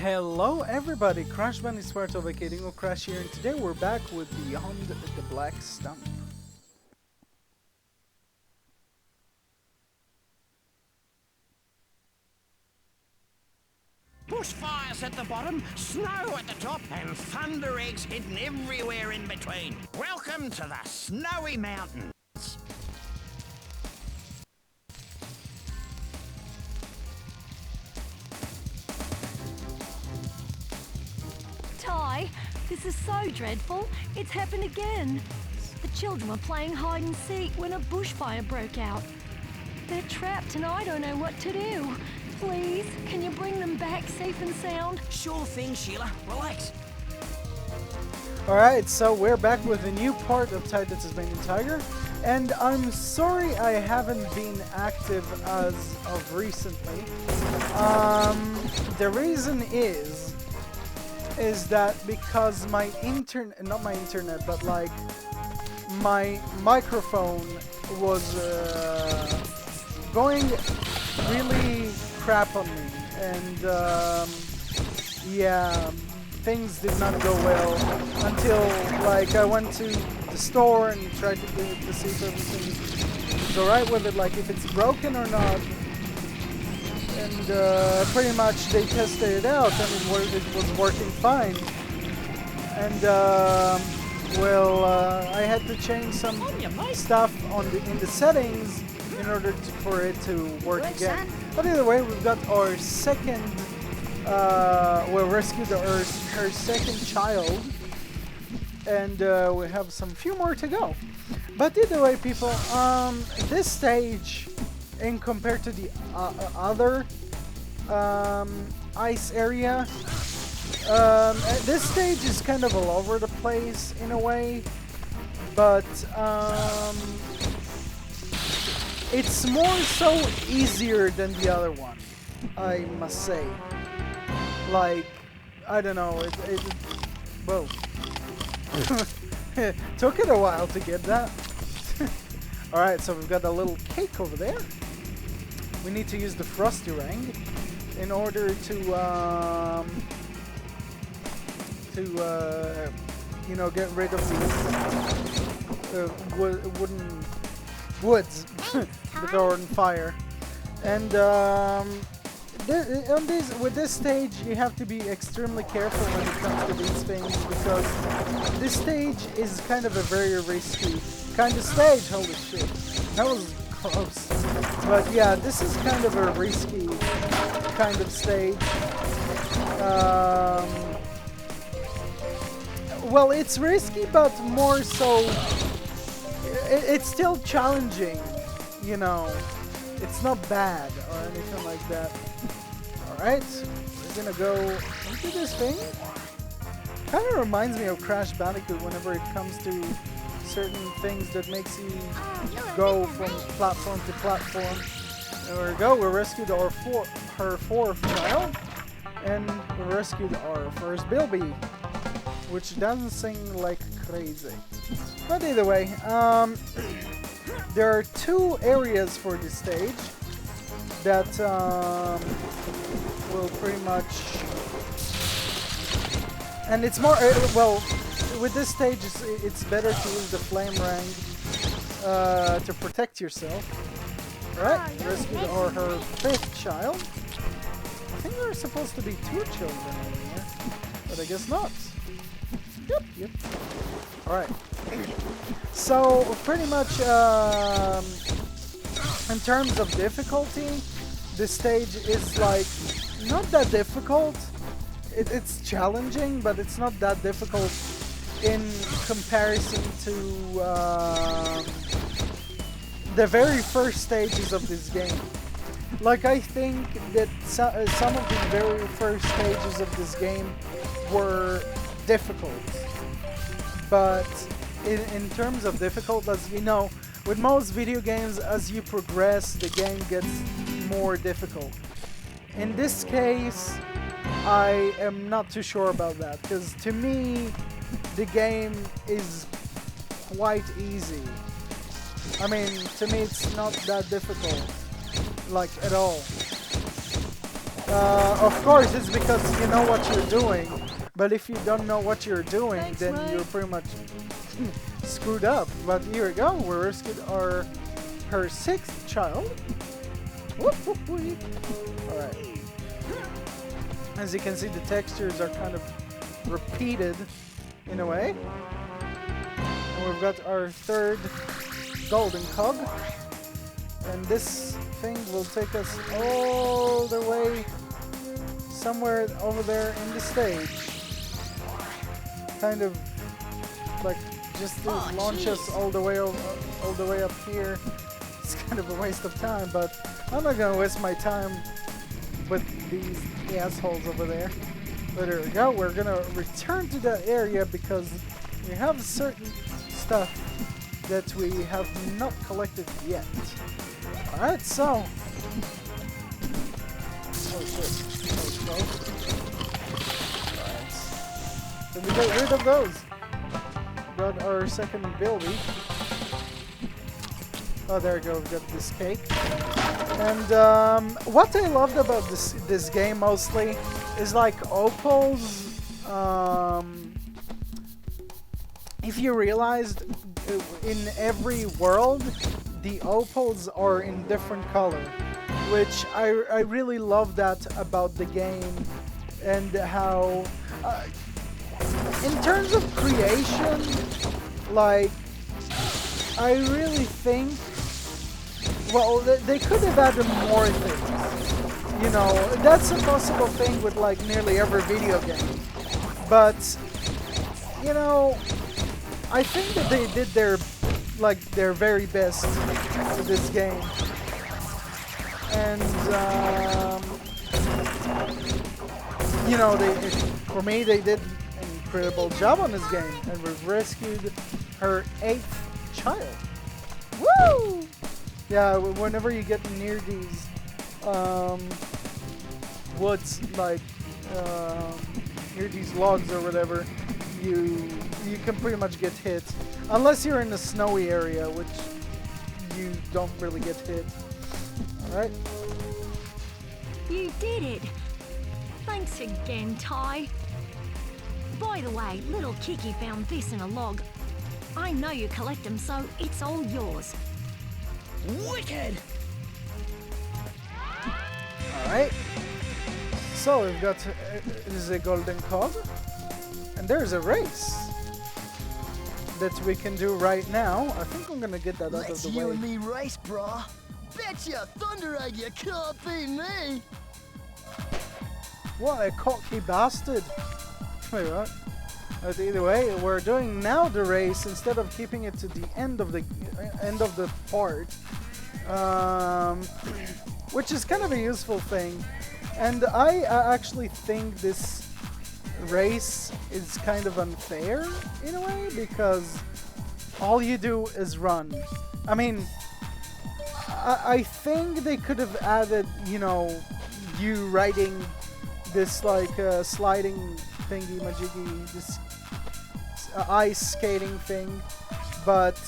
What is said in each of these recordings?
Hello everybody, Crash Band is part of Vacating of Crash here, and today we're back with Beyond the Black Stump. Bushfires at the bottom, snow at the top, and thunder eggs hidden everywhere in between. Welcome to the Snowy Mountains. Ty, this is so dreadful. It's happened again. The children were playing hide and seek when a bushfire broke out. They're trapped and I don't know what to do. Please, can you bring them back safe and sound? Sure thing, Sheila. Relax. Alright, so we're back with a new part of Untitled Tasmanian Tiger, and I'm sorry I haven't been active as of recently. The reason is that because my but like my microphone was going really crap on me, and yeah, things did not go well until like I went to the store and tried to see if everything is alright with it, like if it's broken or not. And pretty much they tested it out and it was working fine. And well, I had to change some stuff in the settings in order for it to work again. But either way, we've got our second, we rescued her second child, and we have some few more to go. But either way, people, this stage, in compared to the other ice area, this stage is kind of all over the place in a way, but it's more so easier than the other one, I must say. Like, I don't know, whoa. Took it a while to get that. Alright, so we've got a little cake over there. We need to use the Frosty Ring in order to you know, get rid of these wooden woods that are on fire. And with this stage, you have to be extremely careful when it comes to these things, because this stage is kind of a very risky kind of stage. Holy shit, that was close. But yeah, this is kind of a risky kind of stage. Well, it's risky, but more so, it's still challenging, you know. It's not bad or anything like that. Alright, we're gonna go into this thing. Kind of reminds me of Crash Bandicoot whenever it comes to certain things that makes you go from platform to platform. There we go, we rescued her fourth child, and we rescued our first Bilby, which doesn't sing like crazy. But either way, there are two areas for this stage that will pretty much, and it's more well, with this stage it's better to use the flame ring to protect yourself. Alright, rescued her fifth child. I think there are supposed to be two children in here, but I guess not. Yep. Alright. So, pretty much, in terms of difficulty, this stage is, like, not that difficult. It's challenging, but it's not that difficult in comparison to the very first stages of this game. Like, I think that some of the very first stages of this game were difficult, but in terms of difficult, as you know, with most video games, as you progress, the game gets more difficult. In this case, I am not too sure about that, because to me, the game is quite easy. I mean, to me, it's not that difficult, like, at all. Of course, it's because you know what you're doing. But if you don't know what you're doing, Thanks, then mate. you're pretty much screwed up. But here we go. We rescued her 6th child. Whoop, whoop, whoop. All right. As you can see, the textures are kind of repeated in a way. And we've got our 3rd golden cog. And this thing will take us all the way somewhere over there in the stage. Kind of like just to launch us all the way up here. It's kind of a waste of time, but I'm not gonna waste my time with these assholes over there. But there we go. We're gonna return to that area because we have certain stuff that we have not collected yet. Alright, so. Oh shit. Okay. Alright. So we got rid of those. Got our 2nd ability. Oh, there we go. We got this cake. And what I loved about this game mostly is like opals. If you realized, in every world, the opals are in different color, which I really love that about the game, and how in terms of creation, like I really think, well, they could have added more things. You know, that's a possible thing with like nearly every video game, but you know, I think that they did their very best with this game. And you know, for me they did an incredible job on this game, and we've rescued her 8th child. Woo! Yeah, whenever you get near these woods, like near these logs or whatever, you can pretty much get hit, unless you're in a snowy area, which you don't really get hit. All right. You did it! Thanks again, Ty. By the way, little Kiki found this in a log. I know you collect them, so it's all yours. Wicked! Alright. So we've got the golden cog. And there's a race that we can do right now. I think I'm gonna get that out of Let's the you way. and me race, brah. Betcha Thunder Egg, you can't beat me. What a cocky bastard. Wait, what? But either way, we're doing now the race instead of keeping it to the end of the part, which is kind of a useful thing. And I actually think this race is kind of unfair in a way, because all you do is run. I mean, I think they could have added, you know, you riding this like sliding thingy majiggy, this ice skating thing, but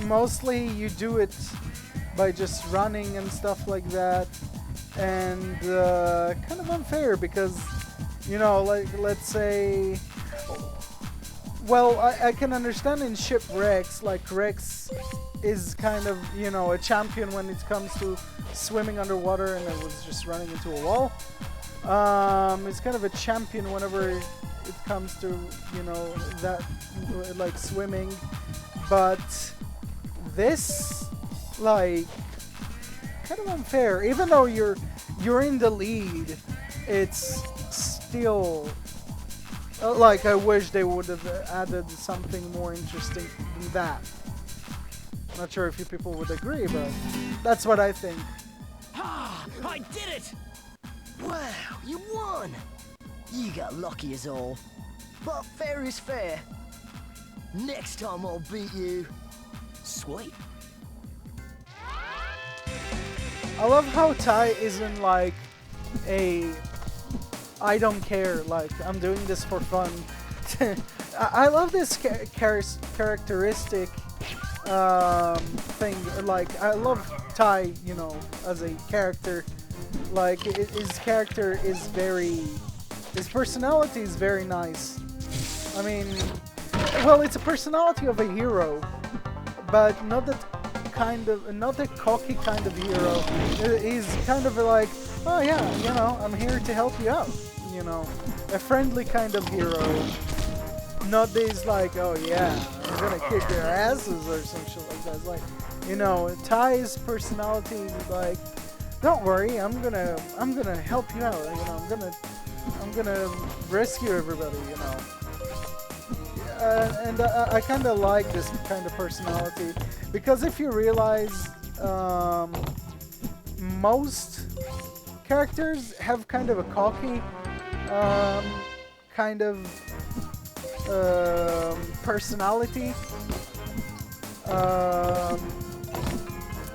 mostly you do it by just running and stuff like that, and kind of unfair because, you know, like, let's say, well, I can understand in shipwrecks, like Rex is kind of, you know, a champion when it comes to swimming underwater, and I was just running into a wall. It's kind of a champion whenever it comes to, you know, that, like, swimming, but this, like, kind of unfair. Even though you're in the lead, it's still like, I wish they would have added something more interesting than that. Not sure if you people would agree, but that's what I think. Ah, I did it! Wow, you won. You got lucky as all. But fair is fair. Next time I'll beat you. Sweet. I love how Ty isn't like a I don't care, like, I'm doing this for fun. I love this characteristic thing. Like, I love Ty, you know, as a character, Like, his character is very... His personality is very nice. I mean... Well, it's a personality of a hero, but not that kind of... Not a cocky kind of hero. He's kind of like, oh yeah, you know, I'm here to help you out. You know, a friendly kind of hero. Not these like, oh yeah, I'm gonna kick their asses or some shit like that. It's like, you know, Ty's personality is like, don't worry, I'm gonna help you out. You know, I'm gonna rescue everybody. You know, and I kind of like this kind of personality because if you realize, most characters have kind of a cocky, kind of personality.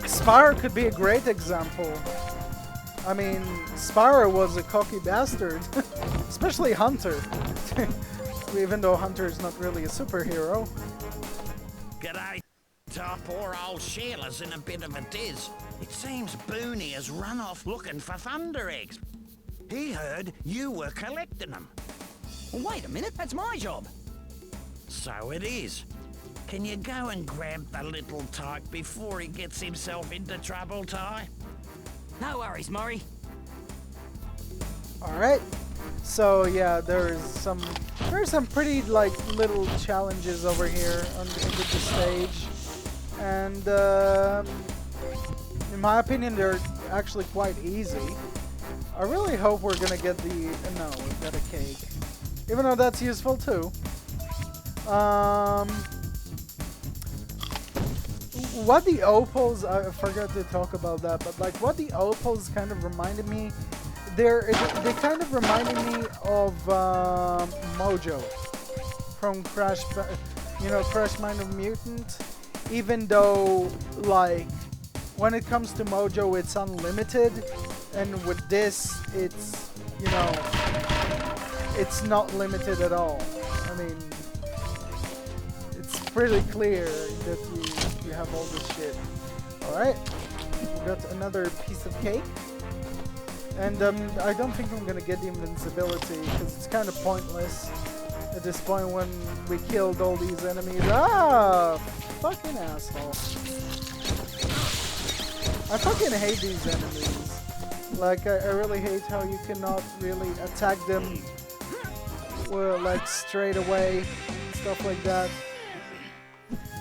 Spyro could be a great example. I mean, Spyro was a cocky bastard, especially Hunter. Even though Hunter is not really a superhero. G'day, Top. Poor old Sheila's in a bit of a diz. It seems Booney has run off looking for thunder eggs. He heard you were collecting them. Wait a minute, that's my job. So it is. Can you go and grab the little tyke before he gets himself into trouble, Ty? No worries, Maurie. Alright. So yeah, there's some pretty like little challenges over here on the stage. And in my opinion they're actually quite easy. I really hope we're gonna get the no, we got a cake. Even though that's useful too. What the opals, I forgot to talk about that, but like what the opals kind of reminded me, they kind of reminded me of Mojo from Crash Mind of Mutant. Even though like when it comes to Mojo it's unlimited, and with this it's, you know, it's not limited at all. I mean, it's pretty clear that you have all this shit. Alright, we got another piece of cake. And I don't think I'm gonna get the invincibility, because it's kind of pointless at this point when we killed all these enemies. Ah! Fucking asshole. I fucking hate these enemies. Like, I really hate how you cannot really attack them like straight away, stuff like that.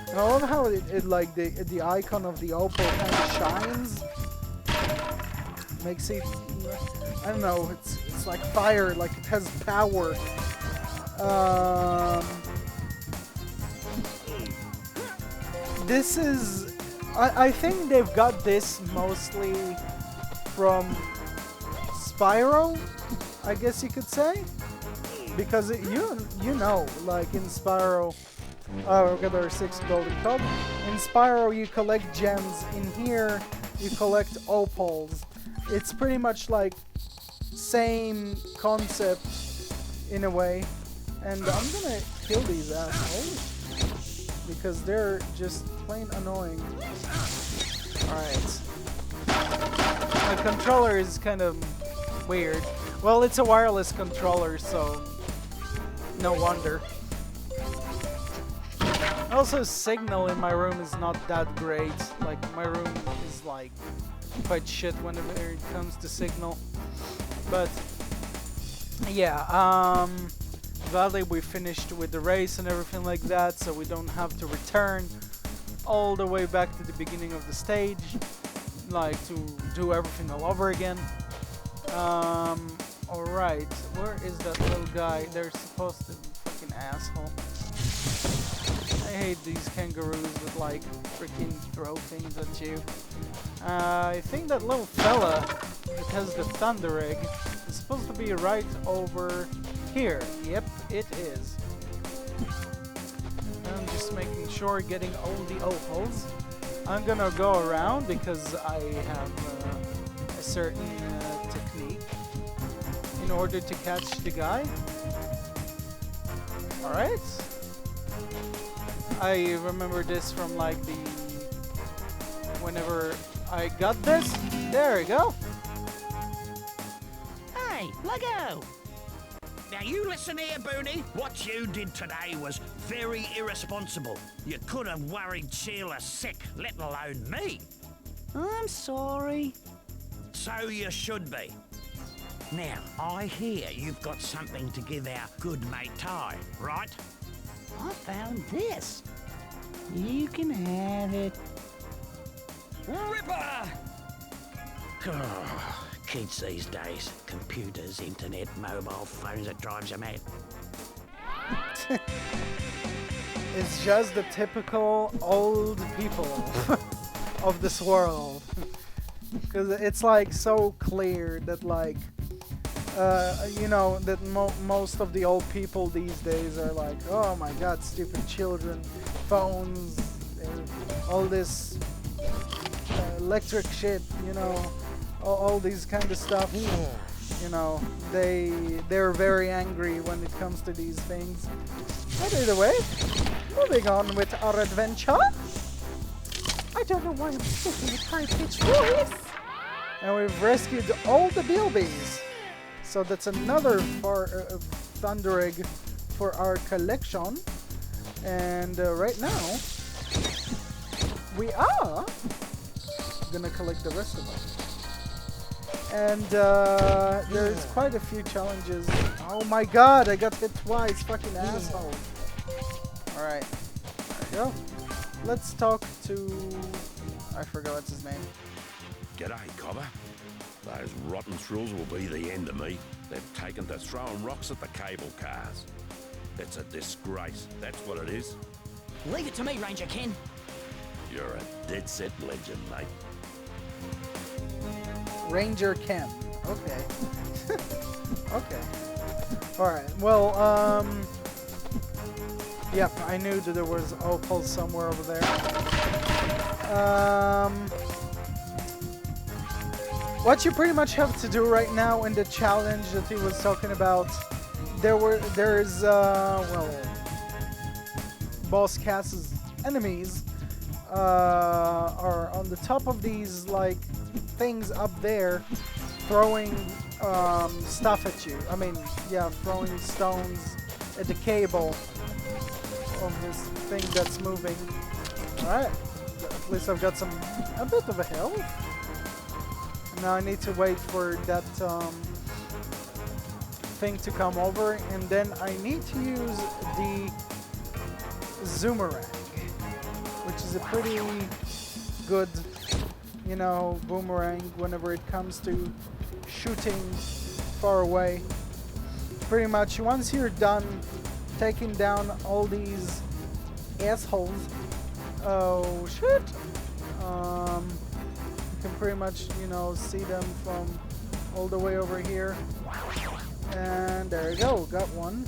And I love how it like the icon of the opal kind of shines. Makes it, I don't know, it's like fire, like it has power. This is, I think they've got this mostly from Spyro, I guess you could say. Because you know, like in Spyro, oh, we got our 6 golden cup. In Spyro, you collect gems. In here, you collect opals. It's pretty much like same concept in a way. And I'm gonna kill these assholes because they're just plain annoying. Alright. My controller is kind of weird. Well, it's a wireless controller, so no wonder. Also, signal in my room is not that great. Like, my room is like quite shit whenever it comes to signal. But yeah, gladly we finished with the race and everything like that, so we don't have to return all the way back to the beginning of the stage, like to do everything all over again. Alright, where is that little guy? They're supposed to be fucking asshole. I hate these kangaroos that like freaking throw things at you. I think that little fella that has the thunder egg is supposed to be right over here. Yep, it is. I'm just making sure, getting all the opals. I'm gonna go around because I have a certain technique in order to catch the guy. Alright. I remember this from like the... whenever I got this. There we go. Lego! Now you listen here, Booney. What you did today was very irresponsible. You could have worried Sheila sick, let alone me. I'm sorry. So you should be. Now, I hear you've got something to give our good mate Ty, right? I found this. You can have it. Ripper! Kids these days, computers, internet, mobile phones, it drives you mad. It's just the typical old people of this world. Because it's like so clear that like, you know, that most of the old people these days are like, oh my god, stupid children, phones, all this electric shit, you know, all these kind of stuff. You know, they're very angry when it comes to these things. But either way, moving on with our adventure. I don't know why I'm speaking with high-pitched voice. And we've rescued all the bilbies. So that's another thunder egg for our collection. And right now, we are gonna collect the rest of them. And there's quite a few challenges. Oh my god, I got hit twice, fucking asshole. Alright, there we go. Let's talk to... I forgot what's his name. G'day, Cobber. Those rotten thrills will be the end of me. They've taken to throwing rocks at the cable cars. It's a disgrace, that's what it is. Leave it to me, Ranger Ken. You're a dead-set legend, mate. Ranger Ken. Okay. Okay. Alright, well, yep, I knew that there was opal somewhere over there. What you pretty much have to do right now in the challenge that he was talking about, there's well, Boss Cass's enemies are on the top of these like things up there, throwing stuff at you. I mean, yeah, throwing stones at the cable of this thing that's moving. Alright, at least I've got a bit of a health. Now I need to wait for that thing to come over, and then I need to use the Zoomerang, which is a pretty good, you know, boomerang whenever it comes to shooting far away. Pretty much once you're done taking down all these assholes, oh shit, you can pretty much, you know, see them from all the way over here. And there you go, got one.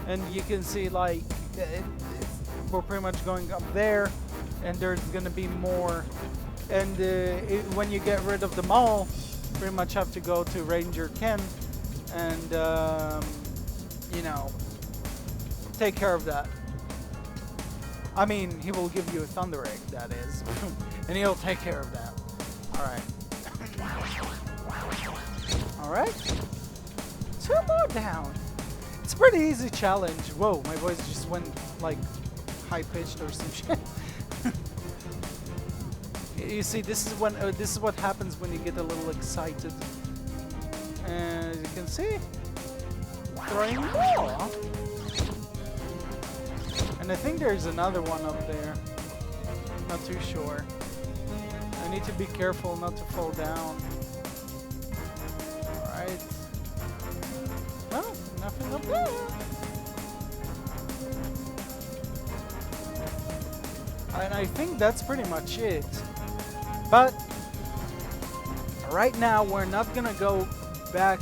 And you can see like we're pretty much going up there, and there's gonna be more. And when you get rid of them all, pretty much have to go to Ranger Ken and you know, take care of that. I mean, he will give you a thunder egg, that is, and he'll take care of that. Alright. Alright. 2 more down. It's a pretty easy challenge. Whoa, my voice just went like high-pitched or some shit. You see, this is when this is what happens when you get a little excited. And as you can see, throwing more. And I think there's another one up there. Not too sure. I need to be careful not to fall down. Alright. No, nothing up there. And I think that's pretty much it. But right now we're not gonna go back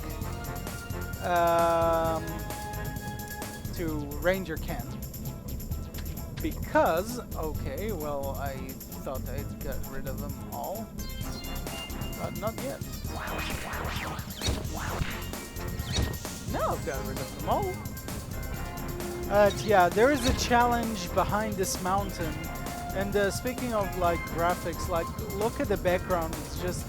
to Ranger Ken. Because, okay, well, I thought I'd got rid of them all, but not yet. No, I've got rid of them all. Yeah, there is a challenge behind this mountain, and speaking of like graphics, like look at the background. It's just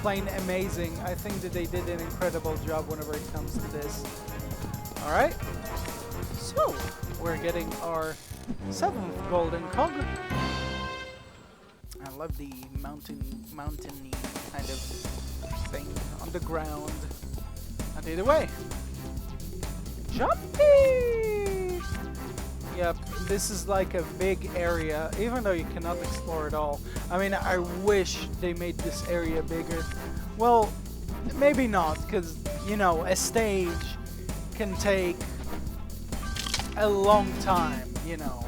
plain amazing. I think that they did an incredible job whenever it comes to this. Alright, so we're getting our 7th golden cog. I love the mountainy kind of thing on the ground. And either way, jumpy! Yep, this is like a big area, even though you cannot explore it all. I mean, I wish they made this area bigger. Well, maybe not, because, you know, a stage can take a long time, you know.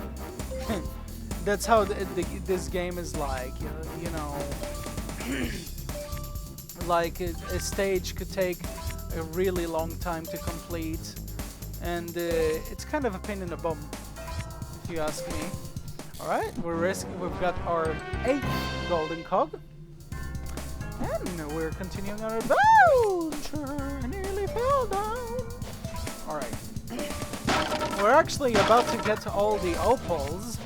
That's how this game is like, you know. Like, a stage could take a really long time to complete. And it's kind of a pain in the bum, if you ask me. Alright, we've got our 8th golden cog. And we're continuing our adventure. I nearly fell down. Alright. We're actually about to get all the opals,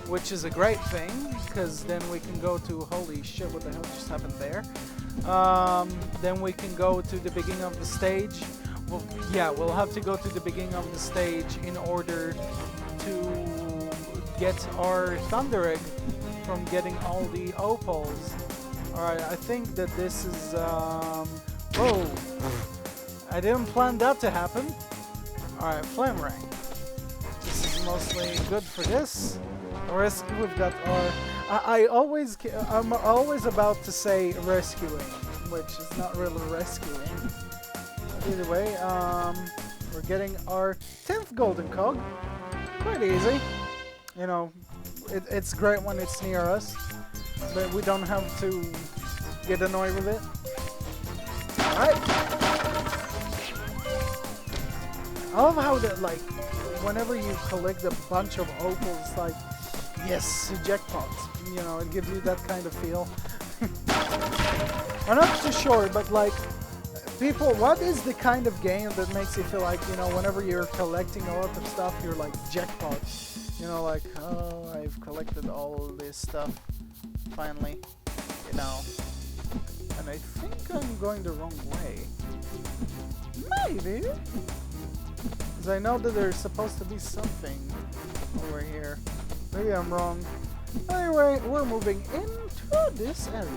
which is a great thing, because then we can go to... Holy shit, what the hell just happened there? Then we can go to the beginning of the stage. Well, yeah, we'll have to go to the beginning of the stage in order to get our Thunder Egg from getting all the opals. Alright, I think that this is... Whoa! I didn't plan that to happen. Alright, Flame Ring. This is mostly good for this. The rest, we've got our... I'm always about to say rescuing, which is not really rescuing. But either way, we're getting our 10th golden cog. Quite easy. You know, it's great when it's near us, but we don't have to get annoyed with it. Alright. I love how that, like, whenever you collect a bunch of opals, like, yes, jackpot. You know, it gives you that kind of feel. I'm not too sure, but like, people, what is the kind of game that makes you feel like, you know, whenever you're collecting a lot of stuff, you're like, jackpot. You know, like, oh, I've collected all this stuff, finally, you know. And I think I'm going the wrong way. Maybe. Because I know that there's supposed to be something over here. Maybe I'm wrong. Anyway, we're moving into this area.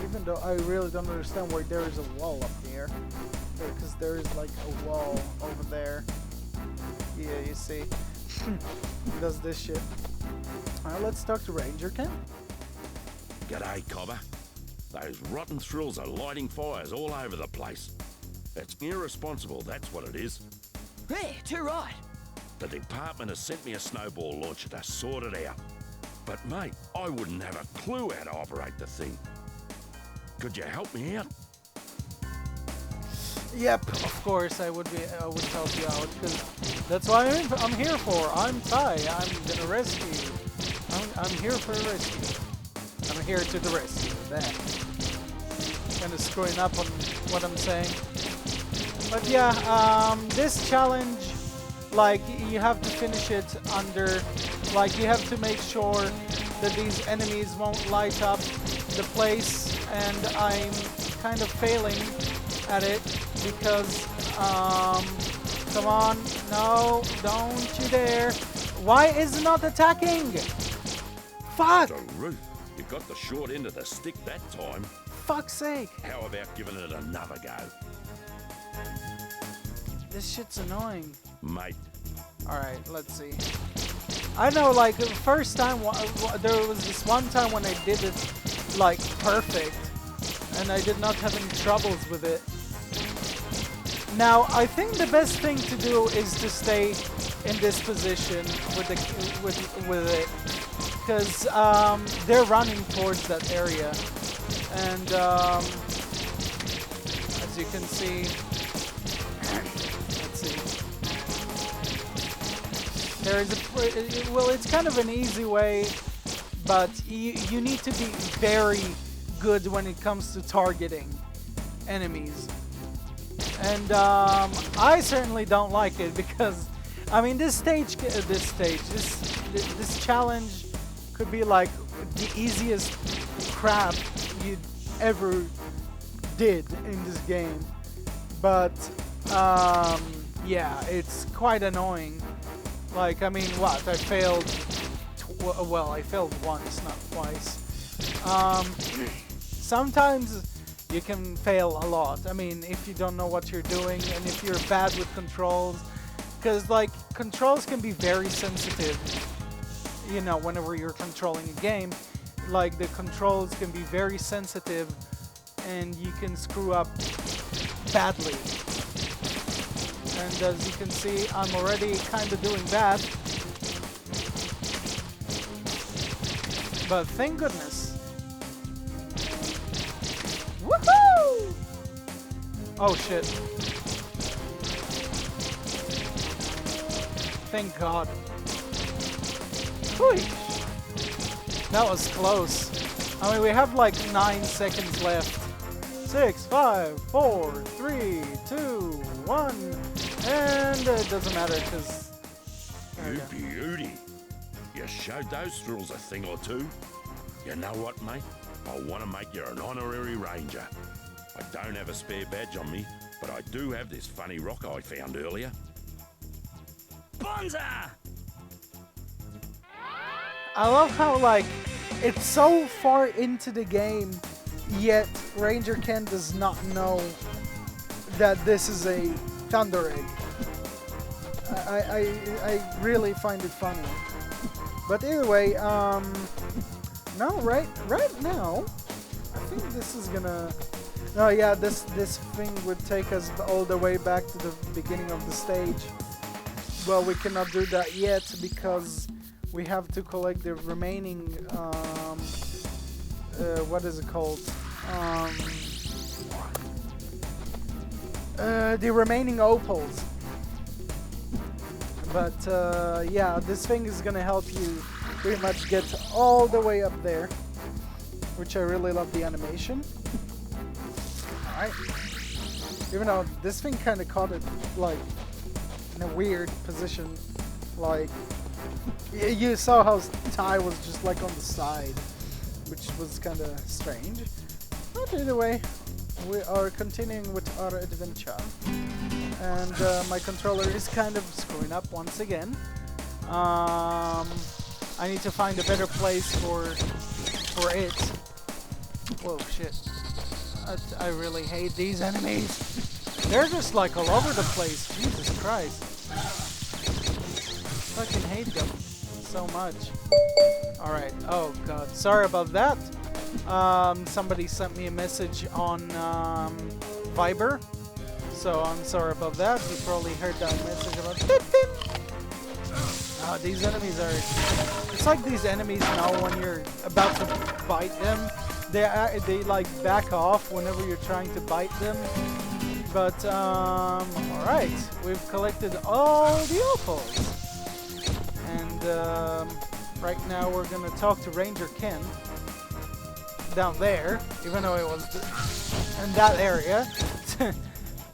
Even though I really don't understand why there is a wall up here. Because there is like a wall over there. Yeah, you see. He does this shit. Alright, let's talk to Ranger Ken. G'day, Cobber. Those rotten thrills are lighting fires all over the place. It's irresponsible, that's what it is. Hey, too right. The department has sent me a snowball launcher to sort it out. But mate, I wouldn't have a clue how to operate the thing. Could you help me out? Yep, of course I would help you out, because that's what I'm here for. I'm Ty. I'm gonna rescue you. I'm here for a rescue. I'm here to the rescue. That. Kind of screwing up on what I'm saying. But yeah, this challenge, like, you have to finish it under, like, you have to make sure that these enemies won't light up the place, and I'm kind of failing at it because, come on, no, don't you dare. Why is it not attacking? Fuck! The roof. You got the short end of the stick that time. Fuck's sake. How about giving it another go? This shit's annoying. Mate. Alright, let's see. I know, like, the first time, there was this one time when I did it, like, perfect. And I did not have any troubles with it. Now, I think the best thing to do is to stay in this position with it. Because they're running towards that area. And as you can see, let's see. There is a, well, it's kind of an easy way, but you need to be very good when it comes to targeting enemies. And I certainly don't like it because, I mean, this challenge could be like the easiest crap you'd ever did in this game. But yeah, it's quite annoying. Like, I mean, what? I failed. Well, I failed once, not twice. Sometimes you can fail a lot. I mean, if you don't know what you're doing and if you're bad with controls, because like controls can be very sensitive. You know, whenever you're controlling a game, like the controls can be very sensitive, and you can screw up badly. And as you can see, I'm already kind of doing bad. But thank goodness. Woohoo! Oh shit. Thank God. Whee! That was close. I mean, we have like 9 seconds left. 6, 5, 4, 3, 2, 1, and it doesn't matter because. You beauty. You showed those thrills a thing or two. You know what, mate? I want to make you an honorary ranger. I don't have a spare badge on me, but I do have this funny rock I found earlier. Bonza! I love how, like, it's so far into the game, yet Ranger Ken does not know that this is a Thunder Egg. I really find it funny. But either way, no, right now, I think this is gonna. Oh yeah, this thing would take us all the way back to the beginning of the stage. Well, we cannot do that yet because we have to collect the remaining. What is it called? The remaining opals. But yeah, this thing is gonna help you pretty much get all the way up there, which I really love the animation. Alright. Even though this thing kind of caught it like in a weird position, like you saw how Ty was just like on the side, which was kind of strange. But either way, we are continuing with our adventure. And my controller is kind of screwing up once again. I need to find a better place for it. Whoa, shit. I really hate these enemies. They're just like all over the place. Jesus Christ. Fucking hate them so much. Alright, oh god. Sorry about that. Somebody sent me a message on Viber. So I'm sorry about that. You probably heard that message about these enemies are. It's like these enemies now when you're about to bite them, they like back off whenever you're trying to bite them. But all right, we've collected all the opals, and right now we're gonna talk to Ranger Ken down there, even though it was in that area.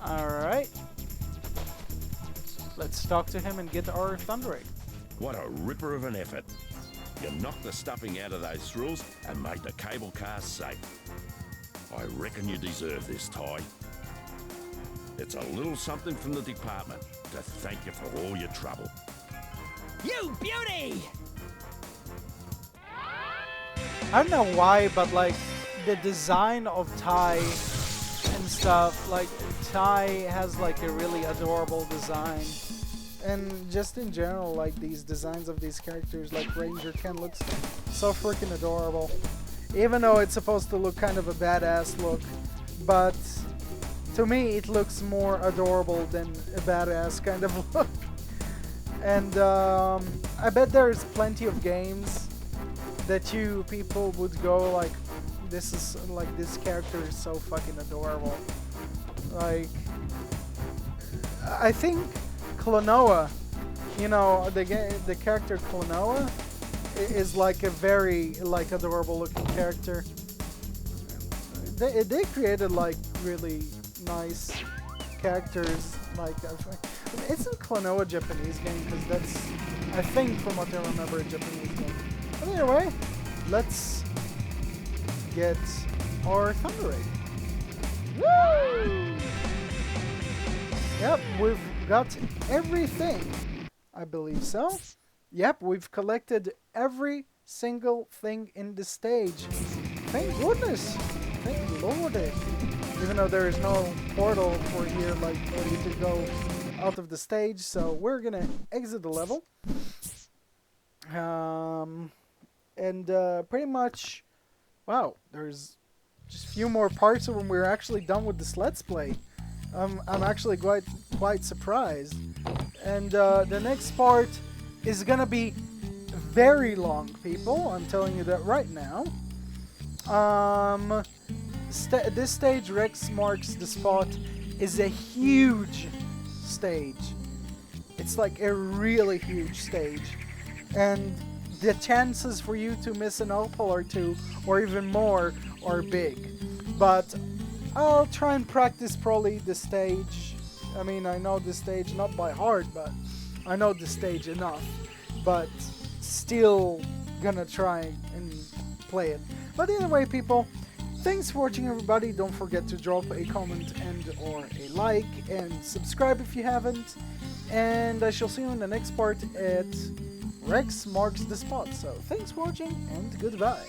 All right. Let's talk to him and get our Thunder Egg. What a ripper of an effort. You knocked the stuffing out of those thrills and made the cable car safe. I reckon you deserve this, Ty. It's a little something from the department to thank you for all your trouble. You beauty! I don't know why, but like the design of Ty and stuff, like Ty has like a really adorable design. And just in general, like these designs of these characters, like Ranger Ken looks so freaking adorable. Even though it's supposed to look kind of a badass look, but to me it looks more adorable than a badass kind of look. And I bet there's plenty of games that you people would go like, this is like, this character is so fucking adorable. Like, I think Klonoa, you know, the character Klonoa is like a very like adorable looking character. They created like really nice characters. Like, isn't Klonoa a Japanese game? Because that's, I think from what I remember, a Japanese game. But anyway, let's get our Thunder Egg. Woo! Yep, we've got everything. I believe so. Yep, we've collected every single thing in the stage. Thank goodness. Thank Lord. Even though there is no portal for here, like for you to go out of the stage, so we're gonna exit the level. And pretty much, wow, there's just a few more parts when we're actually done with this Let's Play. I'm actually quite surprised. And the next part is gonna be very long, people. I'm telling you that right now. This stage, Rex Marks the Spot, is a huge stage. It's like a really huge stage. And the chances for you to miss an opal or two, or even more, are big. But I'll try and practice probably the stage. I mean, I know the stage not by heart, but I know the stage enough. But still gonna try and play it. But either way, people, thanks for watching, everybody. Don't forget to drop a comment and or a like, and subscribe if you haven't. And I shall see you in the next part at Rex Marks the Spot. So thanks for watching, and goodbye.